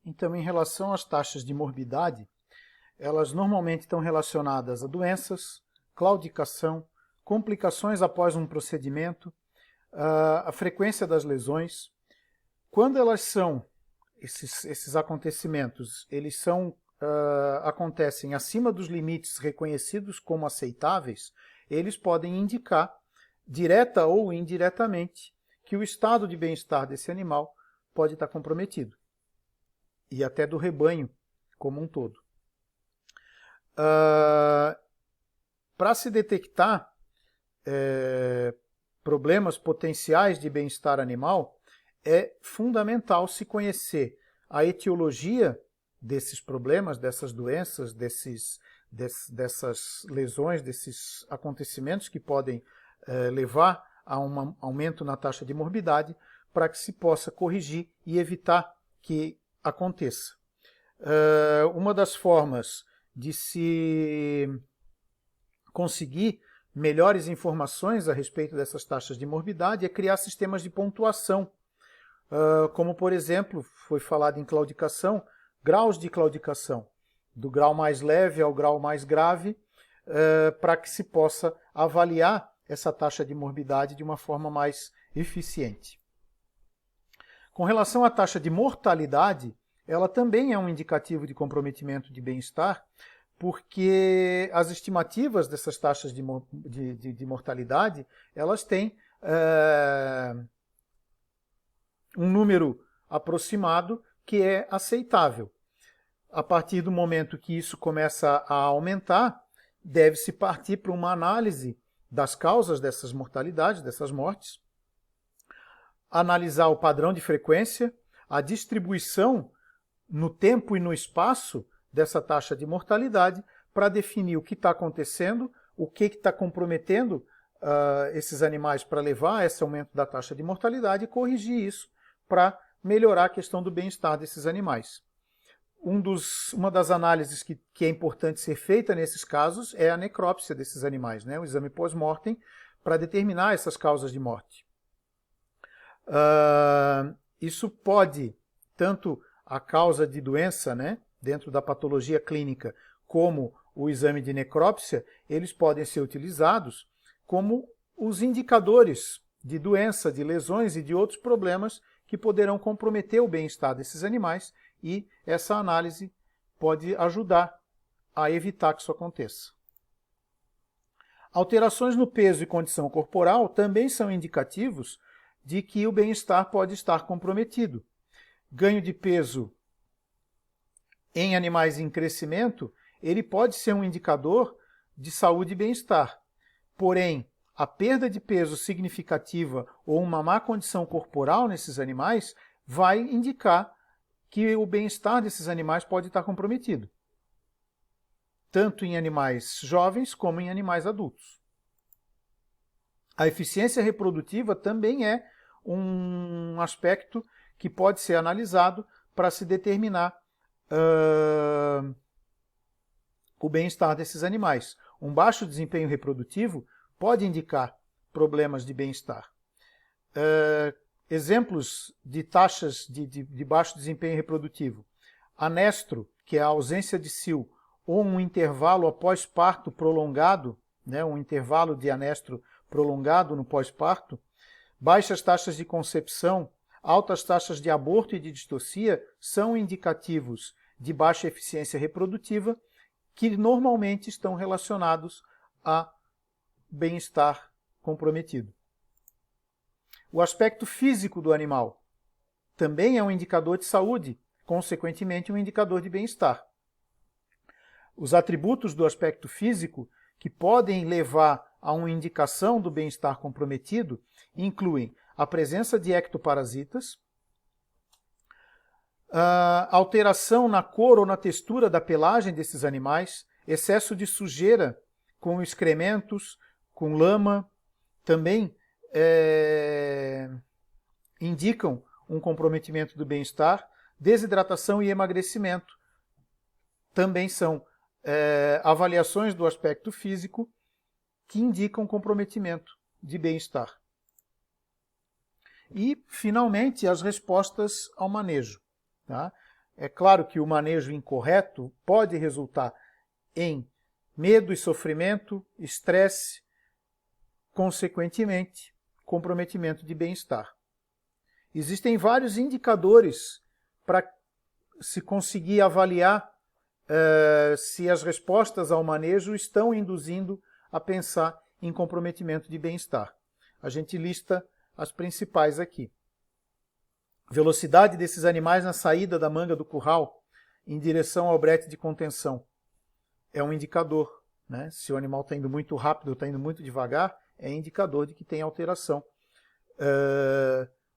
Então, em relação às taxas de morbidade, elas normalmente estão relacionadas a doenças, claudicação, complicações após um procedimento, a frequência das lesões. Quando elas são, esses acontecimentos, eles são, acontecem acima dos limites reconhecidos como aceitáveis, eles podem indicar, direta ou indiretamente, que o estado de bem-estar desse animal pode estar comprometido, e até do rebanho como um todo. Para se detectar problemas potenciais de bem-estar animal, é fundamental se conhecer a etiologia desses problemas, dessas doenças, dessas lesões, desses acontecimentos que podem levar a um aumento na taxa de morbidade, para que se possa corrigir e evitar que aconteça. Uma das formas de se conseguir melhores informações a respeito dessas taxas de morbidade é criar sistemas de pontuação, como, por exemplo, foi falado em claudicação, graus de claudicação, do grau mais leve ao grau mais grave, para que se possa avaliar essa taxa de morbidade de uma forma mais eficiente. Com relação à taxa de mortalidade, ela também é um indicativo de comprometimento de bem-estar, porque as estimativas dessas taxas de mortalidade, elas têm um número aproximado que é aceitável. A partir do momento que isso começa a aumentar, deve-se partir para uma análise das causas dessas mortalidades, dessas mortes, analisar o padrão de frequência, a distribuição no tempo e no espaço dessa taxa de mortalidade, para definir o que está acontecendo, o que está comprometendo esses animais para levar a esse aumento da taxa de mortalidade e corrigir isso para melhorar a questão do bem-estar desses animais. Uma das análises que é importante ser feita nesses casos é a necrópsia desses animais, né? O exame pós-mortem, para determinar essas causas de morte. Isso pode, tanto a causa de doença, né, dentro da patologia clínica, como o exame de necrópsia, eles podem ser utilizados como os indicadores de doença, de lesões e de outros problemas que poderão comprometer o bem-estar desses animais, e essa análise pode ajudar a evitar que isso aconteça. Alterações no peso e condição corporal também são indicativos de que o bem-estar pode estar comprometido. Ganho de peso em animais em crescimento, ele pode ser um indicador de saúde e bem-estar. Porém, a perda de peso significativa ou uma má condição corporal nesses animais vai indicar que o bem-estar desses animais pode estar comprometido, tanto em animais jovens como em animais adultos. A eficiência reprodutiva também é um aspecto que pode ser analisado para se determinar o bem-estar desses animais. Um baixo desempenho reprodutivo pode indicar problemas de bem-estar. Exemplos de taxas de baixo desempenho reprodutivo. Anestro, que é a ausência de cio, ou um intervalo após parto prolongado, né, um intervalo de anestro prolongado no pós-parto, baixas taxas de concepção, altas taxas de aborto e de distocia são indicativos de baixa eficiência reprodutiva que normalmente estão relacionados a bem-estar comprometido. O aspecto físico do animal também é um indicador de saúde, consequentemente um indicador de bem-estar. Os atributos do aspecto físico que podem levar a uma indicação do bem-estar comprometido incluem a presença de ectoparasitas, alteração na cor ou na textura da pelagem desses animais, excesso de sujeira com excrementos, com lama, também indicam um comprometimento do bem-estar. Desidratação e emagrecimento também são avaliações do aspecto físico que indicam comprometimento de bem-estar. E, finalmente, as respostas ao manejo. Tá? É claro que o manejo incorreto pode resultar em medo e sofrimento, estresse, consequentemente, comprometimento de bem-estar. Existem vários indicadores para se conseguir avaliar se as respostas ao manejo estão induzindo a pensar em comprometimento de bem-estar. A gente lista as principais aqui. Velocidade desses animais na saída da manga do curral em direção ao brete de contenção. É um indicador, né? Se o animal está indo muito rápido ou está indo muito devagar, é indicador de que tem alteração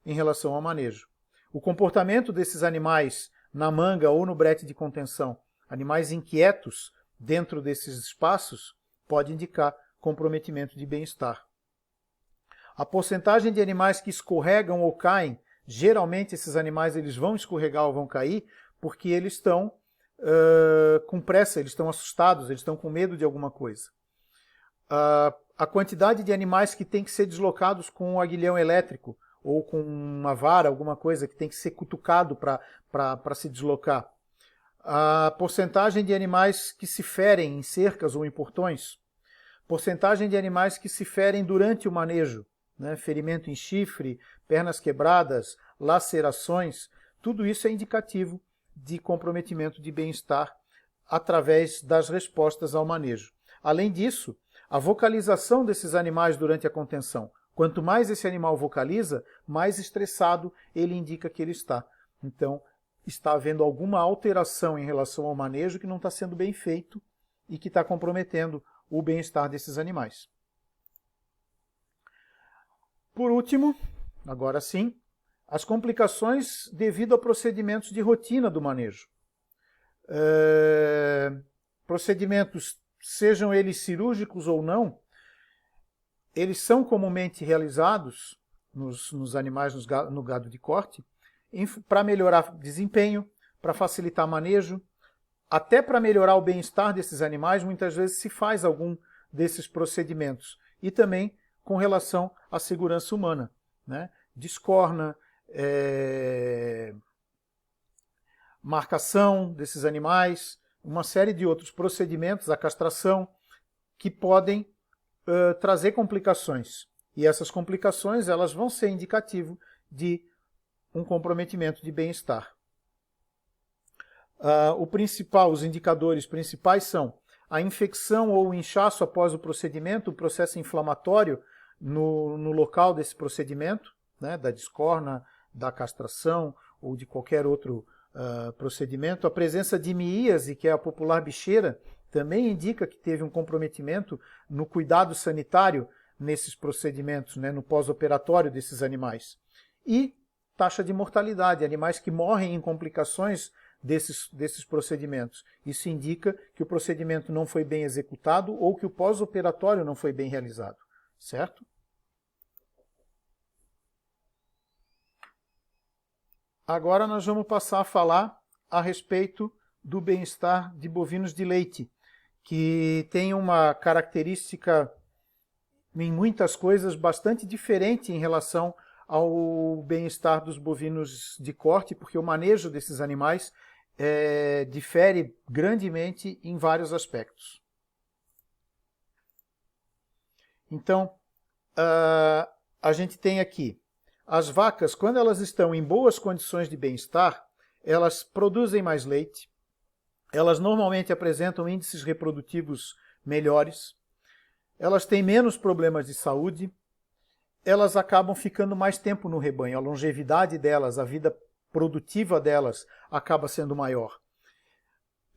em relação ao manejo. O comportamento desses animais na manga ou no brete de contenção, animais inquietos dentro desses espaços, pode indicar comprometimento de bem-estar. A porcentagem de animais que escorregam ou caem, geralmente esses animais eles vão escorregar ou vão cair porque eles estão com pressa, eles estão assustados, eles estão com medo de alguma coisa. A quantidade de animais que tem que ser deslocados com um aguilhão elétrico ou com uma vara, alguma coisa que tem que ser cutucado para se deslocar. A porcentagem de animais que se ferem em cercas ou em portões. Porcentagem de animais que se ferem durante o manejo, né? Ferimento em chifre, pernas quebradas, lacerações, tudo isso é indicativo de comprometimento de bem-estar através das respostas ao manejo. Além disso, a vocalização desses animais durante a contenção. Quanto mais esse animal vocaliza, mais estressado ele indica que ele está. Então, está havendo alguma alteração em relação ao manejo que não está sendo bem feito e que está comprometendo o bem-estar desses animais. Por último, agora sim, as complicações devido a procedimentos de rotina do manejo. Procedimentos, sejam eles cirúrgicos ou não, eles são comumente realizados nos animais, no gado de corte, para melhorar desempenho, para facilitar manejo, até para melhorar o bem-estar desses animais, muitas vezes se faz algum desses procedimentos. E também com relação à segurança humana, né? Descorna, marcação desses animais, uma série de outros procedimentos, a castração, que podem trazer complicações. E essas complicações elas vão ser indicativo de um comprometimento de bem-estar. Os indicadores principais são a infecção ou o inchaço após o procedimento, o processo inflamatório no local desse procedimento, né, da descorna, da castração ou de qualquer outro procedimento. A presença de miíase, que é a popular bicheira, também indica que teve um comprometimento no cuidado sanitário nesses procedimentos, né, no pós-operatório desses animais. E taxa de mortalidade, animais que morrem em complicações desses procedimentos. Isso indica que o procedimento não foi bem executado ou que o pós-operatório não foi bem realizado, certo? Agora nós vamos passar a falar a respeito do bem-estar de bovinos de leite, que tem uma característica em muitas coisas bastante diferente em relação ao bem-estar dos bovinos de corte, porque o manejo desses animais difere grandemente em vários aspectos. Então, a gente tem aqui as vacas, quando elas estão em boas condições de bem-estar, elas produzem mais leite, elas normalmente apresentam índices reprodutivos melhores, elas têm menos problemas de saúde, elas acabam ficando mais tempo no rebanho, a longevidade delas, a vida produtiva delas acaba sendo maior.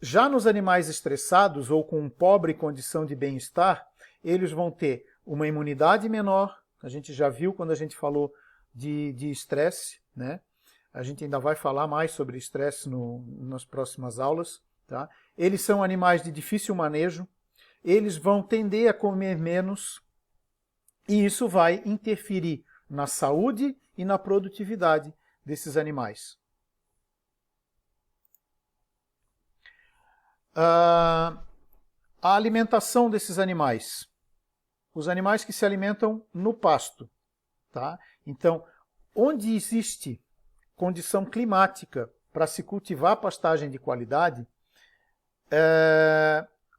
Já nos animais estressados ou com pobre condição de bem-estar, eles vão ter uma imunidade menor, a gente já viu quando a gente falou de estresse, né? A gente ainda vai falar mais sobre estresse nas próximas aulas. Tá? Eles são animais de difícil manejo, eles vão tender a comer menos e isso vai interferir na saúde e na produtividade desses animais. A alimentação desses animais. Os animais que se alimentam no pasto. Tá? Então, onde existe condição climática para se cultivar pastagem de qualidade,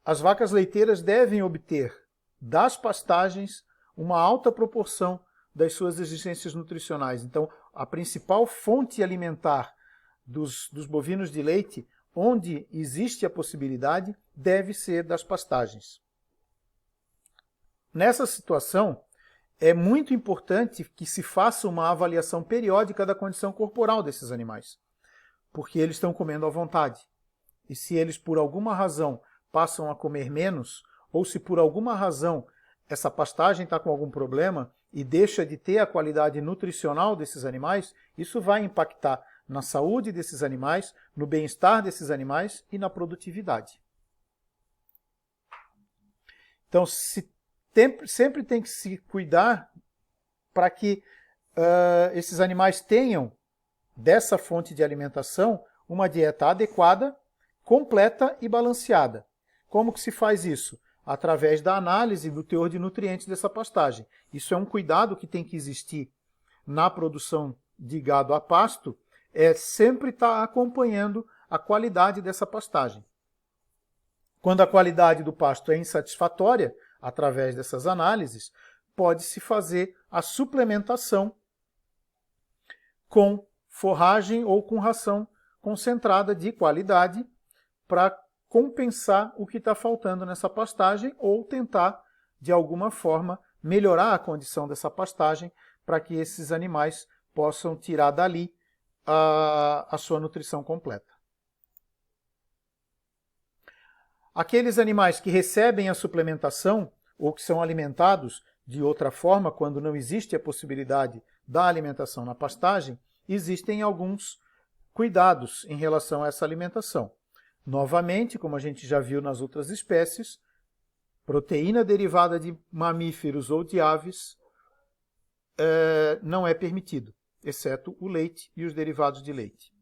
as vacas leiteiras devem obter das pastagens uma alta proporção das suas exigências nutricionais. Então, a principal fonte alimentar dos bovinos de leite, onde existe a possibilidade, deve ser das pastagens. Nessa situação, é muito importante que se faça uma avaliação periódica da condição corporal desses animais, porque eles estão comendo à vontade. E se eles, por alguma razão, passam a comer menos, ou se por alguma razão essa pastagem está com algum problema e deixa de ter a qualidade nutricional desses animais, isso vai impactar na saúde desses animais, no bem-estar desses animais e na produtividade. Então, sempre tem que se cuidar para que esses animais tenham, dessa fonte de alimentação, uma dieta adequada, completa e balanceada. Como que se faz isso? Através da análise do teor de nutrientes dessa pastagem. Isso é um cuidado que tem que existir na produção de gado a pasto, sempre estar acompanhando a qualidade dessa pastagem. Quando a qualidade do pasto é insatisfatória, através dessas análises, pode-se fazer a suplementação com forragem ou com ração concentrada de qualidade para compensar o que está faltando nessa pastagem ou tentar, de alguma forma, melhorar a condição dessa pastagem para que esses animais possam tirar dali a sua nutrição completa. Aqueles animais que recebem a suplementação ou que são alimentados de outra forma, quando não existe a possibilidade da alimentação na pastagem, existem alguns cuidados em relação a essa alimentação. Novamente, como a gente já viu nas outras espécies, proteína derivada de mamíferos ou de aves não é permitido, exceto o leite e os derivados de leite.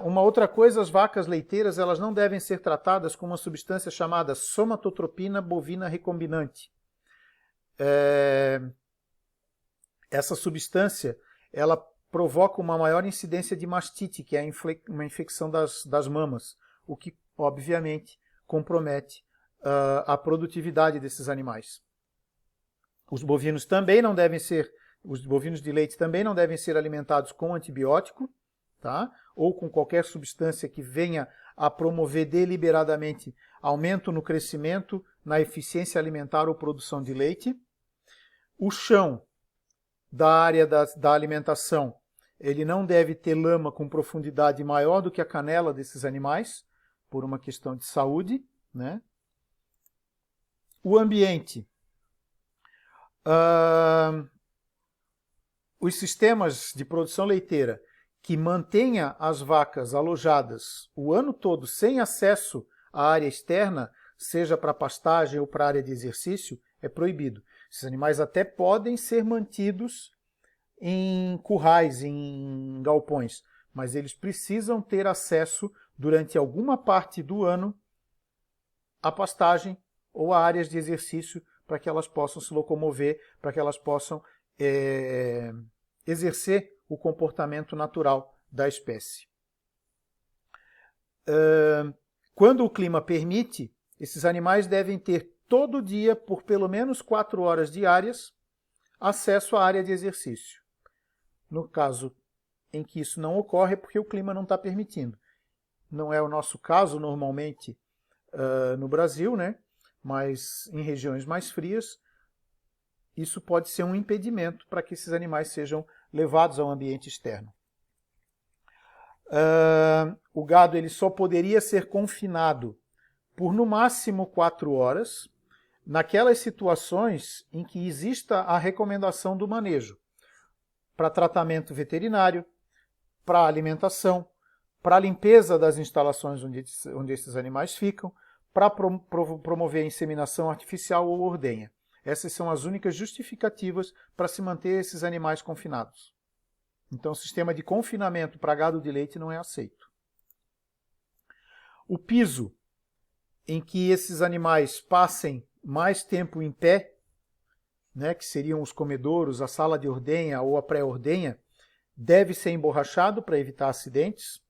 Uma outra coisa, as vacas leiteiras elas não devem ser tratadas com uma substância chamada somatotropina bovina recombinante. Essa substância ela provoca uma maior incidência de mastite, que é uma infecção das mamas, o que, obviamente, compromete a produtividade desses animais. Os bovinos de leite também não devem ser alimentados com antibiótico, tá? Ou com qualquer substância que venha a promover deliberadamente aumento no crescimento, na eficiência alimentar ou produção de leite. O chão da área da alimentação, ele não deve ter lama com profundidade maior do que a canela desses animais, por uma questão de saúde, né? O ambiente. Os sistemas de produção leiteira que mantenha as vacas alojadas o ano todo sem acesso à área externa, seja para pastagem ou para área de exercício, é proibido. Esses animais até podem ser mantidos em currais, em galpões, mas eles precisam ter acesso durante alguma parte do ano à pastagem ou a áreas de exercício para que elas possam se locomover, para que elas possam exercer o comportamento natural da espécie. Quando o clima permite, esses animais devem ter todo dia, por pelo menos 4 horas diárias, acesso à área de exercício. No caso em que isso não ocorre, é porque o clima não está permitindo. Não é o nosso caso, normalmente, no Brasil, né? Mas em regiões mais frias, isso pode ser um impedimento para que esses animais sejam levados ao ambiente externo. O gado ele só poderia ser confinado por no máximo 4 horas, naquelas situações em que exista a recomendação do manejo, para tratamento veterinário, para alimentação, para limpeza das instalações onde esses animais ficam, para promover a inseminação artificial ou ordenha. Essas são as únicas justificativas para se manter esses animais confinados. Então, o sistema de confinamento para gado de leite não é aceito. O piso em que esses animais passem mais tempo em pé, né, que seriam os comedouros, a sala de ordenha ou a pré-ordenha, deve ser emborrachado para evitar acidentes.